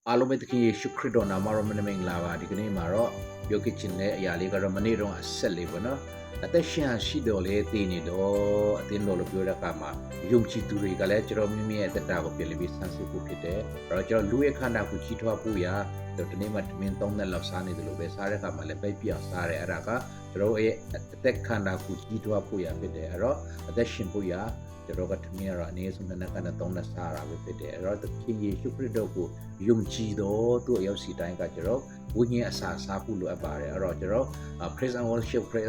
အားလုံးပဲတခင်ယေရှုခရစ်တော်နာမတော်မင်္ဂလာပါဒီကနေ့မှာတော့ပြောကချင်တဲ့အရာလေးကတော့မနေ့တုန်းအဆက်လေးပေါ့နော်အသက်ရှင်ရှိတော်လေတည်နေတော့အသင်းတော်လို့ပြောတဲ့အခါမှာယုံကြည်သူတွေကလည်းကျွန်တော်မိမိရဲ့အသက်တာကိုပြန်ပြီးဆန်းစစ်ဖို့ဖြစ်တယ်။အဲ့တော့ကျွန်တော်လူရဲ့ခန္ဓာကိုကြီးထွားဖို့ရာဒီနေ့မှတမင်3နှစ်လောက်စားနေတယ်လို့ပဲစားတဲ့အခါမှာလည်းပဲပြောင်းစားတယ်အဲ့ဒါကကျွန်တော်ရဲ့အသက်ခန္ဓာကိုကြီးထွားဖို့ရာဖြစ်တယ်အဲ့တော့အသက်ရှင်ဖို့ရာကျွန်တော်ကတမင်ရတော့အနေဆုံးနဲ့ကနဲ့3နှစ်စားတာပဲဖြစ်တယ်အဲ့တော့သခင်ယေရှုခရစ်တော်ကိုယုံကြည်တော့သူ့အရောက်စီတိုင်းကကျွန်တော်ဝိညာဉ်အစာစားဖို့လိုအပ်ပါတယ်အဲ့တော့ကျွန်တော် praise and worship ပြည့်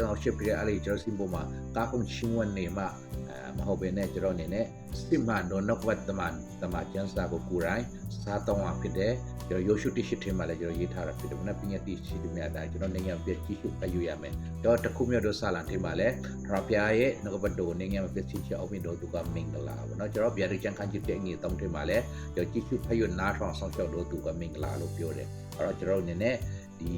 အဲ့ဒီကျွန်တော်စီပေါ်မှာကားကုန်ချင်းဝင်နေမှာမဟုတ်ဘဲနဲ့ကျွန်တော်အနေနဲ့စစ်မှန်တော့နောက်ဝတ်တမကျန်းစာကိုကိုယ်တိုင်စားတော့မှာဖြစ်တယ်ကျွန်တော်ရိုးရှုတိရှိထင်းမှာလည်းကျွန်တော်ရေးထားတာဖြစ်တယ်မနက်ပညာတိရှိတယ်များတိုင်းကျွန်တော်နိုင်ငံပြည့်ကြည့်ရှုဖတ်ယူရမယ်တော့တခုမျိုးတော့စာလံထင်းမှာလည်းထရပြားရဲ့နှုတ်ဘတ်တော်နိုင်ငံပြည့်ချအောင်ပြီးတော့သူကမင်္ဂလာပေါ့နော်ကျွန်တော်ဗျာဒိတ်ချန်ခန်းကြည့်တဲ့ငွေတောင်းထင်းမှာလည်းကျွန်တော်ကြည့်ရှုဖတ်ယူနားထောင်ဆောင်ရှောက်တော့သူကမင်္ဂလာလို့ပြောတယ်အဲ့တော့ကျွန်တော်အနေနဲ့ဒီ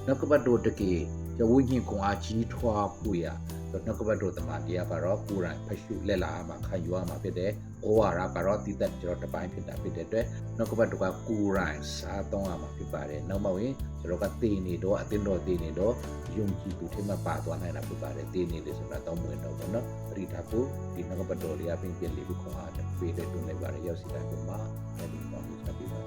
နှုတ်ဘတ်တော်တကယ်ကျွန်တော်ဝိညာဉ်ကွန်အားကြီးထွားဖို့ရနှုတ်ကပတ်တော်တမန်တရားကတော့ကိုယ်တိုင်ဖတ်ရှုလက်လာမှာခံယူရမှာဖြစ်တယ်။ဩဝါဒကတော့တည်သက်ကျွန်တော်တစ်ပိုင်းဖြစ်တဲ့အတွက်နှုတ်ကပတ်တော်ကကိုယ်တိုင်စားသုံးရမှာဖြစ်ပါတယ်။နောက်မှဝင်ကျွန်တော်ကတည်နေတော့အတင်းတော်တည်နေတော့ယုံကြည်သူတွေမှာပါသွားနိုင်တာဖြစ်ပါတယ်။တည်နေတယ်ဆိုတာတော့မဝင်တော့ဘူးနော်။ပရိသတ်ကိုဒီနှုတ်ကပတ်တော်လေးအပြင်ပြလေးကိုခွန်အားပေးတဲ့တွင်လိုက်ပါတယ်ရောက်စီတိုင်းမှာအဲဒီပေါ်မှာဆက်ပြီးပါ